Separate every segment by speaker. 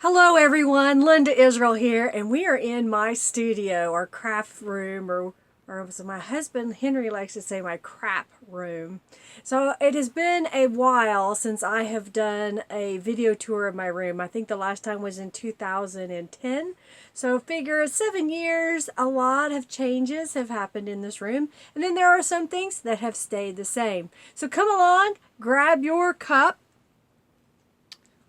Speaker 1: Hello everyone, Linda Israel here, and we are in my studio, or craft room, or as my husband Henry likes to say, my crap room. So it has been a while since I have done a video tour of my room. I think the last time was in 2010. So figure 7 years, a lot of changes have happened in this room. And then there are some things that have stayed the same. So come along, grab your cup.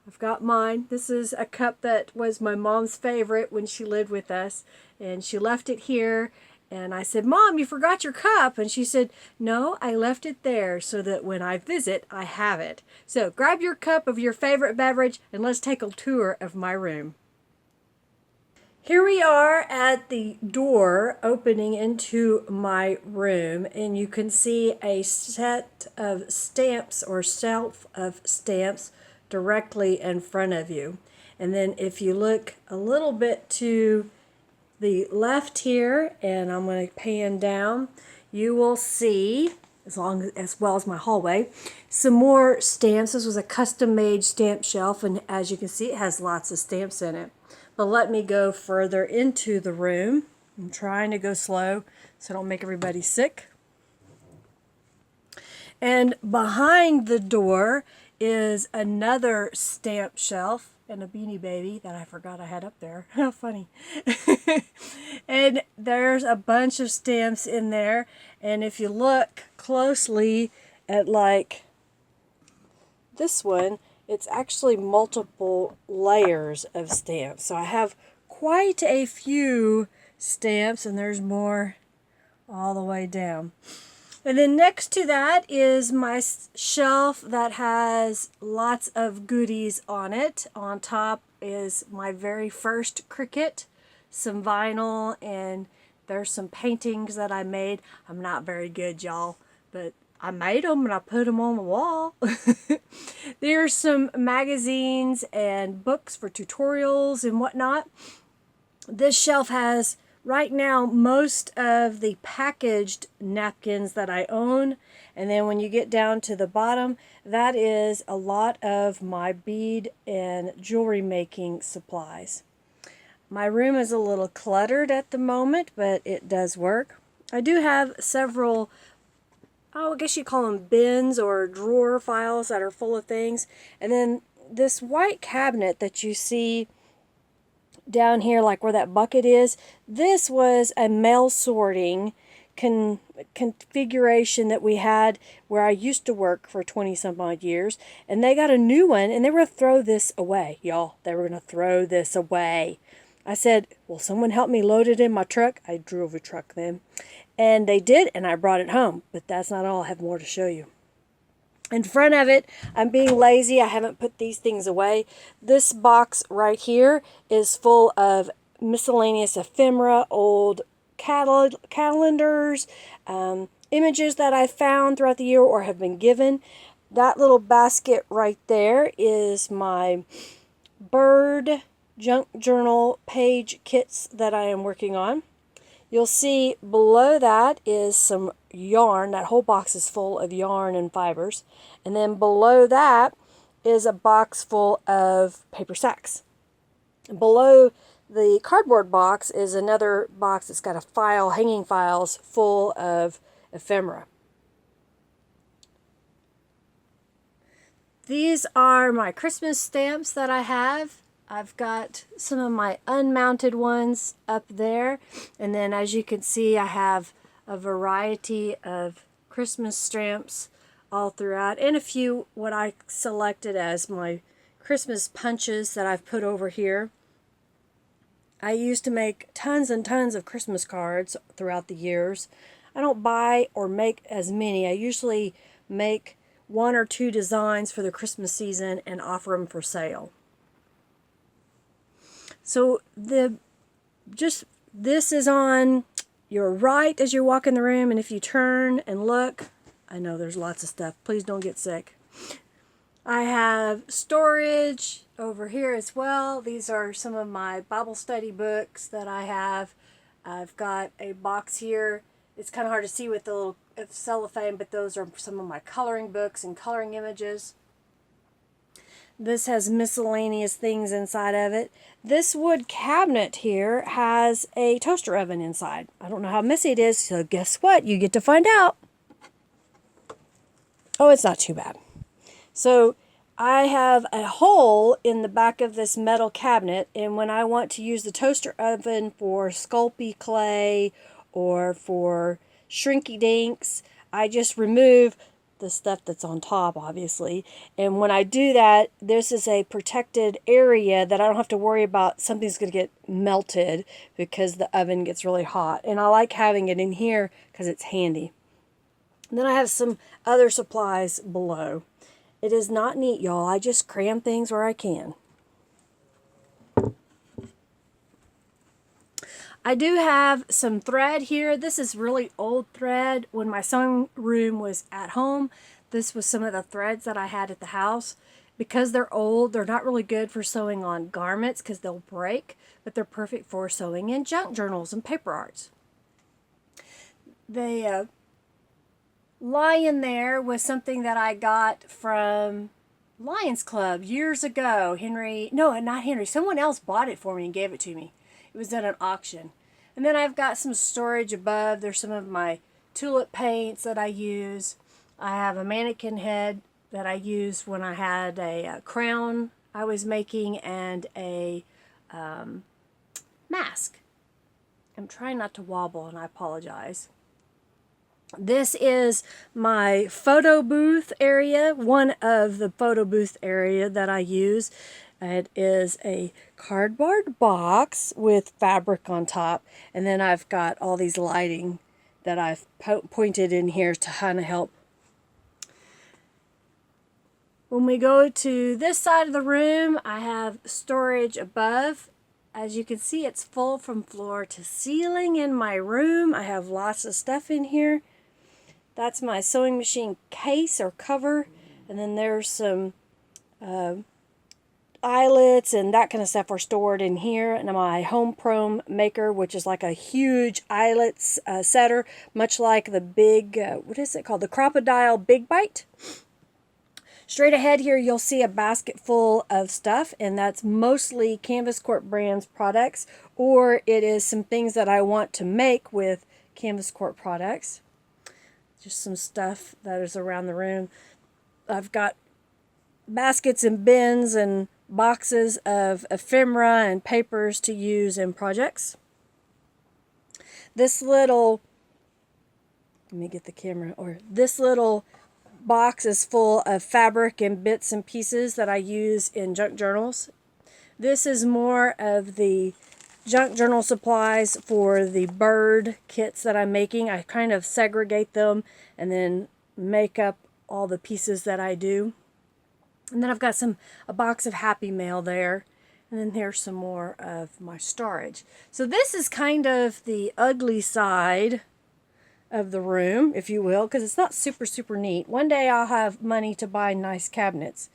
Speaker 1: I've got mine. This is a cup that was my mom's favorite when she lived with us, and she left it here. And I said, "Mom, you forgot your cup." And she said, "No, I left it there so that when I visit, I have it." So grab your cup of your favorite beverage and let's take a tour of my room. Here we are at the door opening into my room, and you can see a set of stamps or shelf of stamps directly in front of you. And then if you look a little bit to the left here, and I'm going to pan down, you will see, as well as my hallway, some more stamps. This was a custom-made stamp shelf, and as you can see, it has lots of stamps in it. But let me go further into the room. I'm trying to go slow so I don't make everybody sick. And behind the door is another stamp shelf and a Beanie Baby that I forgot I had up there. How funny. And there's a bunch of stamps in there. And if you look closely at like this one, it's actually multiple layers of stamps. So I have quite a few stamps, and there's more all the way down. And then next to that is my shelf that has lots of goodies on it. On top is my very first Cricut, some vinyl, and there's some paintings that I made. I'm not very good, y'all, but I made them and I put them on the wall. There's some magazines and books for tutorials and whatnot. This shelf has right now most of the packaged napkins that I own, and then when you get down to the bottom, that is a lot of my bead and jewelry making supplies. My room is a little cluttered at the moment, but it does work. I do have several, I guess you call them bins or drawer files that are full of things, and then this white cabinet that you see down here, like where that bucket is, this was a mail sorting configuration that we had where I used to work for 20 some odd years, and they got a new one and they were going to throw this away, y'all. They were going to throw this away. I said, "Will someone help me load it in my truck?" I drove a truck then, and they did, and I brought it home. But that's not all. I have more to show you. In front of it, I'm being lazy. I haven't put these things away. This box right here is full of miscellaneous ephemera, old calendars, images that I found throughout the year or have been given. That little basket right there is my bird junk journal page kits that I am working on. You'll see below that is some yarn. That whole box is full of yarn and fibers. And then below that is a box full of paper sacks. Below the cardboard box is another box that's got a file, hanging files full of ephemera. These are my Christmas stamps that I have. I've got some of my unmounted ones up there, and then as you can see, I have a variety of Christmas stamps all throughout, and a few what I selected as my Christmas punches that I've put over here. I used to make tons and tons of Christmas cards throughout the years. I don't buy or make as many. I usually make 1 or 2 designs for the Christmas season and offer them for sale. So this is on your right as you walk in the room, and if you turn and look, I know there's lots of stuff. Please don't get sick. I have storage over here as well. These are some of my Bible study books that I have. I've got a box here. It's kind of hard to see with the little cellophane, but those are some of my coloring books and coloring images. This has miscellaneous things inside of it. This wood cabinet here has a toaster oven inside. I don't know how messy it is, so guess what? You get to find out. Oh, it's not too bad. So I have a hole in the back of this metal cabinet, and when I want to use the toaster oven for Sculpey clay or for shrinky dinks, I just remove the stuff that's on top, obviously. And when I do that, this is a protected area that I don't have to worry about something's going to get melted because the oven gets really hot. And I like having it in here because it's handy. And then I have some other supplies below. It is not neat, y'all. I just cram things where I can. I do have some thread here. This is really old thread. When my sewing room was at home, this was some of the threads that I had at the house. Because they're old, they're not really good for sewing on garments because they'll break, but they're perfect for sewing in junk journals and paper arts. They lie in there was something that I got from Lions Club years ago. Someone else bought it for me and gave it to me. It was at an auction. And then I've got some storage above. There's some of my tulip paints that I use. I have a mannequin head that I used when I had a crown I was making and a mask. I'm trying not to wobble and I apologize. This is my photo booth area, one of the photo booth area that I use. It is a cardboard box with fabric on top, and then I've got all these lighting that I've pointed in here to kind of help. When we go to this side of the room, I have storage above. As you can see, it's full from floor to ceiling in my room. I have lots of stuff in here. That's my sewing machine case or cover, and then there's some eyelets and that kind of stuff are stored in here. And my home prom maker, which is like a huge eyelets setter, much like the big, what is it called? The Crocodile Big Bite. Straight ahead here, you'll see a basket full of stuff, and that's mostly Canvas Corp Brands products, or it is some things that I want to make with Canvas Corp products. Just some stuff that is around the room. I've got baskets and bins and boxes of ephemera and papers to use in projects. This little, let me get the camera, or this little box is full of fabric and bits and pieces that I use in junk journals. This is more of the junk journal supplies for the bird kits that I'm making. I kind of segregate them and then make up all the pieces that I do. And then I've got a box of Happy Mail there. And then here's some more of my storage. So this is kind of the ugly side of the room, if you will, because it's not super, super neat. One day I'll have money to buy nice cabinets.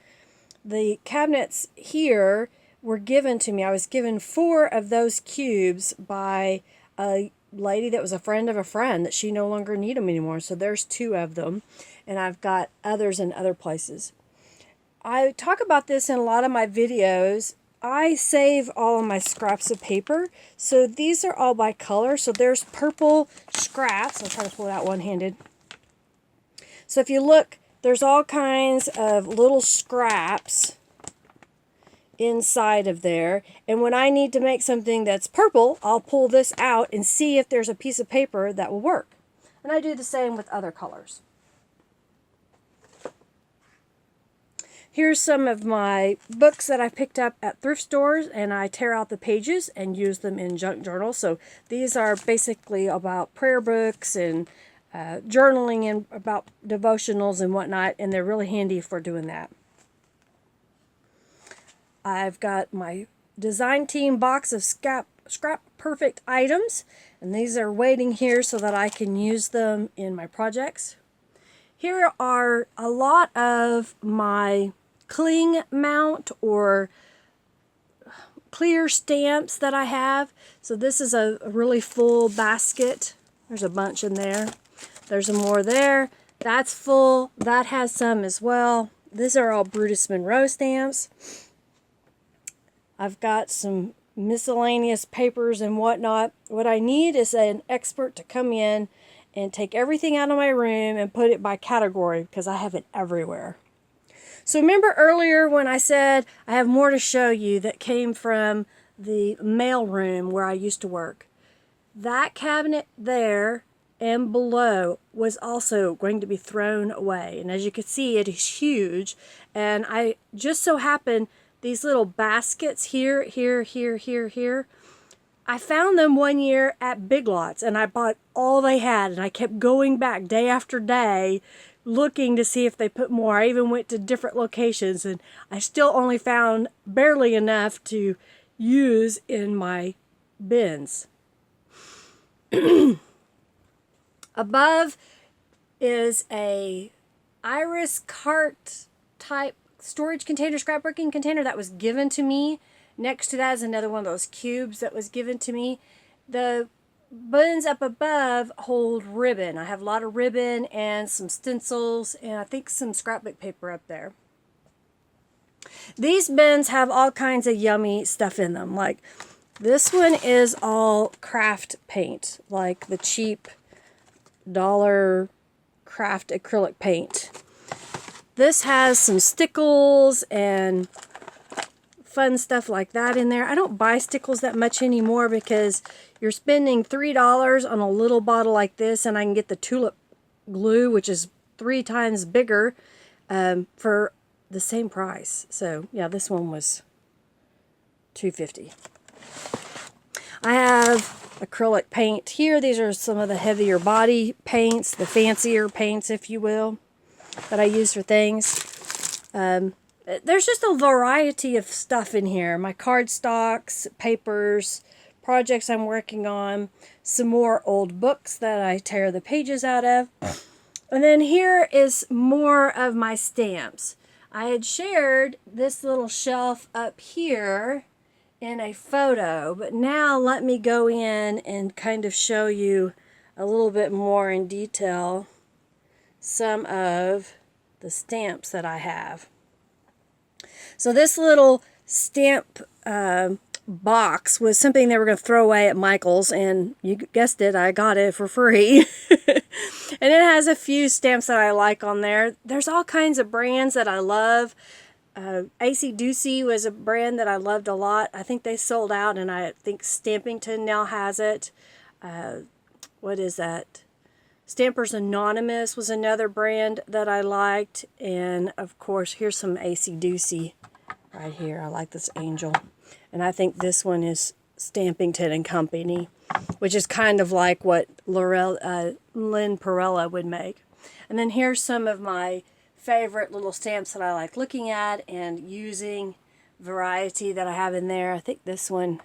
Speaker 1: The cabinets here were given to me. I was given 4 of those cubes by a lady that was a friend of a friend that she no longer needed them anymore. So there's 2 of them, and I've got others in other places. I talk about this in a lot of my videos. I save all of my scraps of paper. So these are all by color. So there's purple scraps. I'll try to pull it out one-handed. So if you look, there's all kinds of little scraps inside of there. And when I need to make something that's purple, I'll pull this out and see if there's a piece of paper that will work. And I do the same with other colors. Here's some of my books that I picked up at thrift stores, and I tear out the pages and use them in junk journals. So these are basically about prayer books and journaling and about devotionals and whatnot, and they're really handy for doing that. I've got my design team box of scrap perfect items, and these are waiting here so that I can use them in my projects. Here are a lot of my cling mount or clear stamps that I have. So this is a really full basket. There's a bunch in there. There's some more there. That's full. That has some as well. These are all Brutus Monroe stamps. I've got some miscellaneous papers and whatnot. What I need is an expert to come in and take everything out of my room and put it by category because I have it everywhere. So remember earlier when I said I have more to show you that came from the mail room where I used to work? That cabinet there and below was also going to be thrown away. And as you can see, it is huge. And I just so happened these little baskets here, I found them one year at Big Lots and I bought all they had, and I kept going back day after day looking to see if they put more. I even went to different locations and I still only found barely enough to use in my bins. Above is a iris cart type storage container, scrapbooking container that was given to me. Next to that is another one of those cubes that was given to me. The bins up above hold ribbon. I have a lot of ribbon and some stencils and I think some scrapbook paper up there. These bins have all kinds of yummy stuff in them. Like this one is all craft paint, like the cheap dollar craft acrylic paint. This has some stickles and fun stuff like that in there. I don't buy stickles that much anymore because you're spending $3 on a little bottle like this, and I can get the tulip glue, which is 3 times bigger, for the same price. So yeah, this one was $2.50. I have acrylic paint here. These are some of the heavier body paints, the fancier paints, if you will, that I use for things. There's just a variety of stuff in here. My cardstocks, papers, projects I'm working on, some more old books that I tear the pages out of. And then here is more of my stamps. I had shared this little shelf up here in a photo, but now let me go in and kind of show you a little bit more in detail some of the stamps that I have. So this little stamp box was something they were going to throw away at Michael's, and you guessed it, I got it for free. And it has a few stamps that I like on there. There's all kinds of brands that I love. AC Ducey was a brand that I loved a lot. I think they sold out, and I think Stampington now has it. What is that? Stampers Anonymous was another brand that I liked. And of course, here's some AC Ducey right here. I like this angel. And I think this one is Stampington and Company, which is kind of like what Lynn Perella would make. And then here's some of my favorite little stamps that I like looking at and using, variety that I have in there. I think this one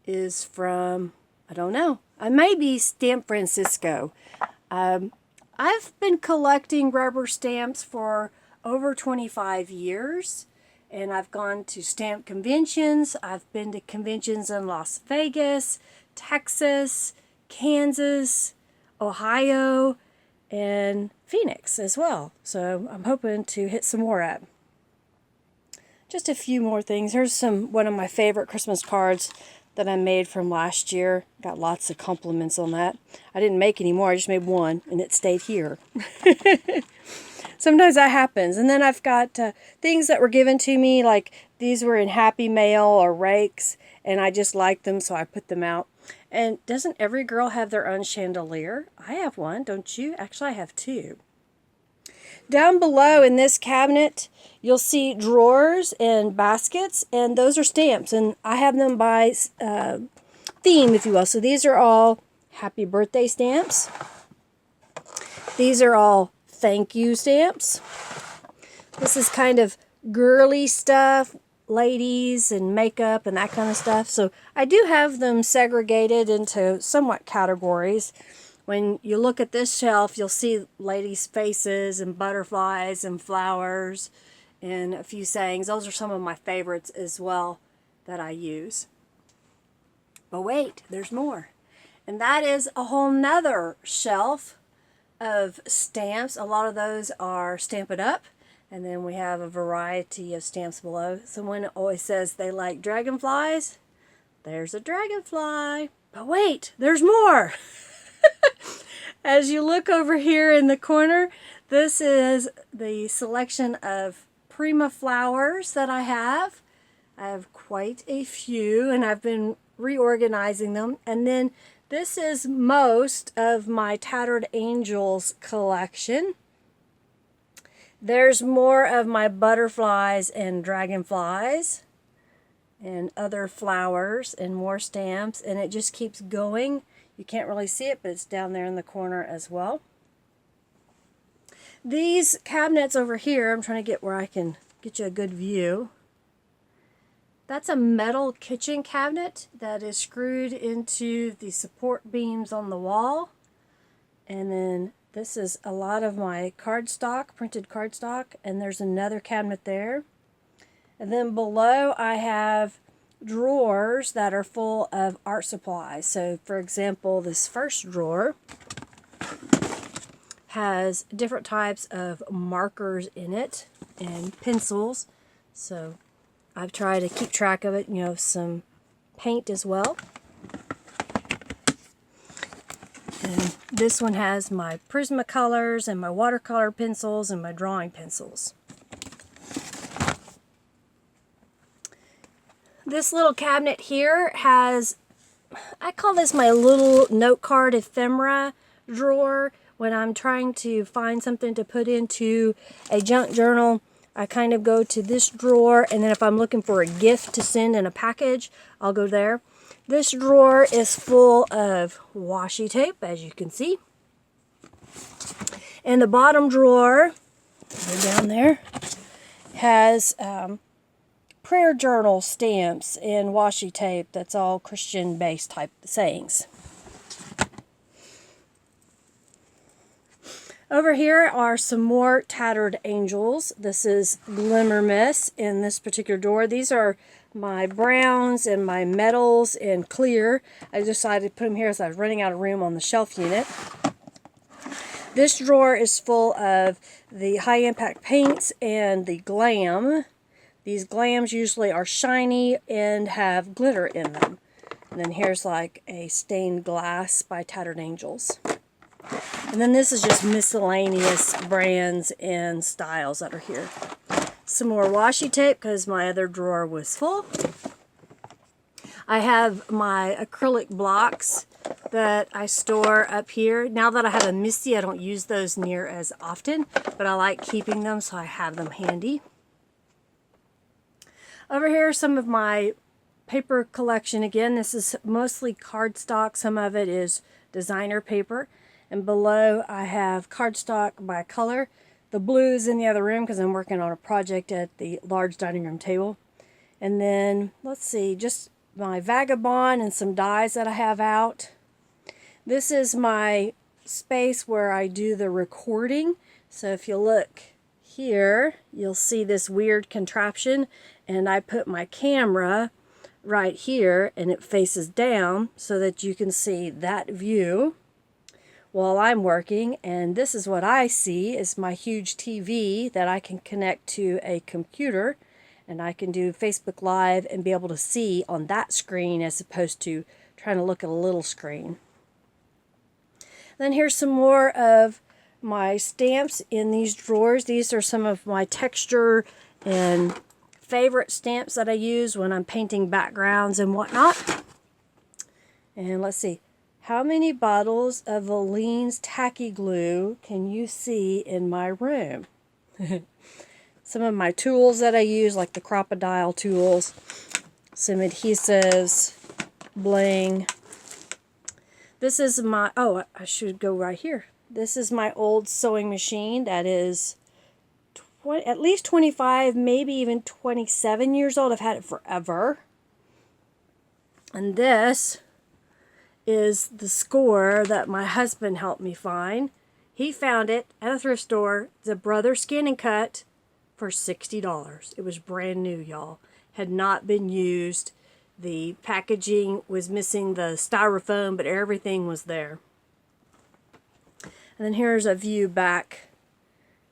Speaker 1: is from, I don't know, I may be Stamp Francisco. I've been collecting rubber stamps for over 25 years, and I've gone to stamp conventions. I've been to conventions in Las Vegas, Texas, Kansas, Ohio, and Phoenix as well. So I'm hoping to hit some more up. Just a few more things. Here's one of my favorite Christmas cards that I made from last year. Got lots of compliments on that. I didn't make any more. I just made one, and it stayed here. Sometimes that happens. And then I've got things that were given to me, like these were in Happy Mail or Rakes, and I just liked them, so I put them out. And doesn't every girl have their own chandelier? I have one, don't you? Actually, I have 2. Down below in this cabinet, you'll see drawers and baskets, and those are stamps. And I have them by theme, if you will. So these are all happy birthday stamps. These are all thank you stamps. This is kind of girly stuff, ladies and makeup and that kind of stuff. So I do have them segregated into somewhat categories. When you look at this shelf, you'll see ladies' faces and butterflies and flowers and a few sayings. Those are some of my favorites as well that I use. But wait, there's more. And that is a whole nother shelf of stamps. A lot of those are Stamp It Up. And then we have a variety of stamps below. Someone always says they like dragonflies. There's a dragonfly. But wait, there's more. As you look over here in the corner, this is the selection of Prima flowers that I have. I have quite a few, and I've been reorganizing them. And then this is most of my Tattered Angels collection. There's more of my butterflies and dragonflies and other flowers and more stamps, and it just keeps going. You can't really see it, but it's down there in the corner as well. These cabinets over here, I'm trying to get where I can get you a good view. That's a metal kitchen cabinet that is screwed into the support beams on the wall. And then this is a lot of my cardstock, printed cardstock, and there's another cabinet there. And then below I have drawers that are full of art supplies. So for example, this first drawer has different types of markers in it and pencils. So I've tried to keep track of it, you know, some paint as well. And this one has my Prismacolors and my watercolor pencils and my drawing pencils. This little cabinet here has, I call this my little note card ephemera drawer. When I'm trying to find something to put into a junk journal, I kind of go to this drawer, and then if I'm looking for a gift to send in a package, I'll go there. This drawer is full of washi tape, as you can see. And the bottom drawer, down there, has prayer journal stamps and washi tape. That's all Christian-based type sayings. Over here are some more Tattered Angels. This is Glimmermiss in this particular drawer. These are my browns and my metals and clear. I decided to put them here as I was running out of room on the shelf unit. This drawer is full of the high impact paints and the glam. These glams usually are shiny and have glitter in them. And then here's like a stained glass by Tattered Angels. And then this is just miscellaneous brands and styles that are here. Some more washi tape because my other drawer was full. I have my acrylic blocks that I store up here. Now that I have a Misty, I don't use those near as often, but I like keeping them, so I have them handy. Over here are some of my paper collection. Again, this is mostly cardstock. Some of it is designer paper. And below I have cardstock by color. The blue is in the other room because I'm working on a project at the large dining room table. And then, let's see, just my Vagabond and some dies that I have out. This is my space where I do the recording. So if you look here, you'll see this weird contraption. And I put my camera right here and it faces down so that you can see that view while I'm working. And this is what I see is my huge TV that I can connect to a computer, and I can do Facebook Live and be able to see on that screen as opposed to trying to look at a little screen. Then here's some more of my stamps in these drawers. These are some of my texture and favorite stamps that I use when I'm painting backgrounds and whatnot. And let's see. How many bottles of Aleene's tacky glue can you see in my room? Some of my tools that I use, like the crocodile tools, some adhesives, bling. This is my, oh, I should go right here. This is my old sewing machine that is at least 25, maybe even 27 years old. I've had it forever. And this is the score that my husband helped me find. He found it at a thrift store. It's a Brother Scan and Cut for $60. It was brand new, y'all. Had not been used. The packaging was missing the styrofoam, but everything was there. And then here's a view back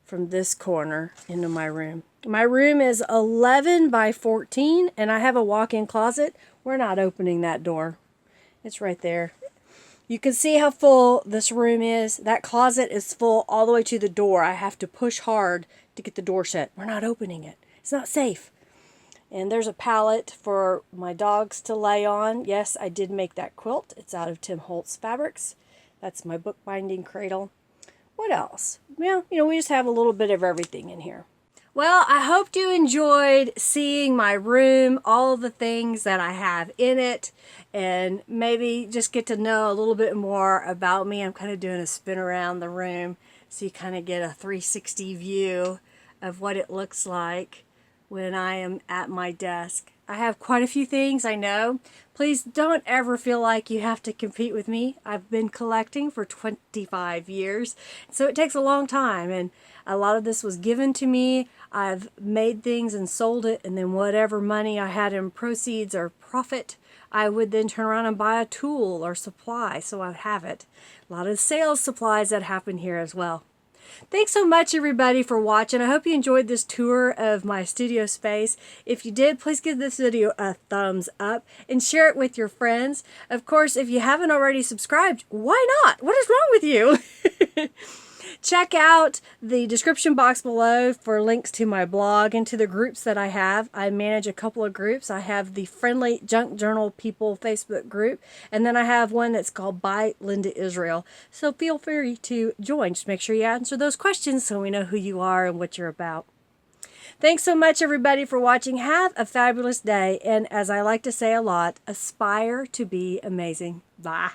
Speaker 1: from this corner into my room. My room is 11 by 14, and I have a walk-in closet. We're not opening that door. It's right there. You can see how full this room is. That closet is full all the way to the door. I have to push hard to get the door shut. We're not opening it. It's not safe. And there's a pallet for my dogs to lay on. Yes, I did make that quilt. It's out of Tim Holtz Fabrics. That's my bookbinding cradle. What else? Well, we just have a little bit of everything in here. Well, I hope you enjoyed seeing my room, all of the things that I have in it, and maybe just get to know a little bit more about me. I'm kind of doing a spin around the room so you kind of get a 360 view of what it looks like when I am at my desk. I have quite a few things, I know. Please don't ever feel like you have to compete with me. I've been collecting for 25 years, so it takes a long time, and a lot of this was given to me. I've made things and sold it, and then whatever money I had in proceeds or profit, I would then turn around and buy a tool or supply, so I'd have it. A lot of sales supplies that happen here as well. Thanks so much, everybody, for watching. I hope you enjoyed this tour of my studio space. If you did, please give this video a thumbs up and share it with your friends. Of course, if you haven't already subscribed, why not? What is wrong with you? Check out the description box below for links to my blog and to the groups that I have. I manage a couple of groups. I have the Friendly Junk Journal People Facebook group, and then I have one that's called By Linda Israel. So feel free to join. Just make sure you answer those questions so we know who you are and what you're about. Thanks so much, everybody, for watching. Have a fabulous day, and as I like to say a lot, aspire to be amazing. Bye.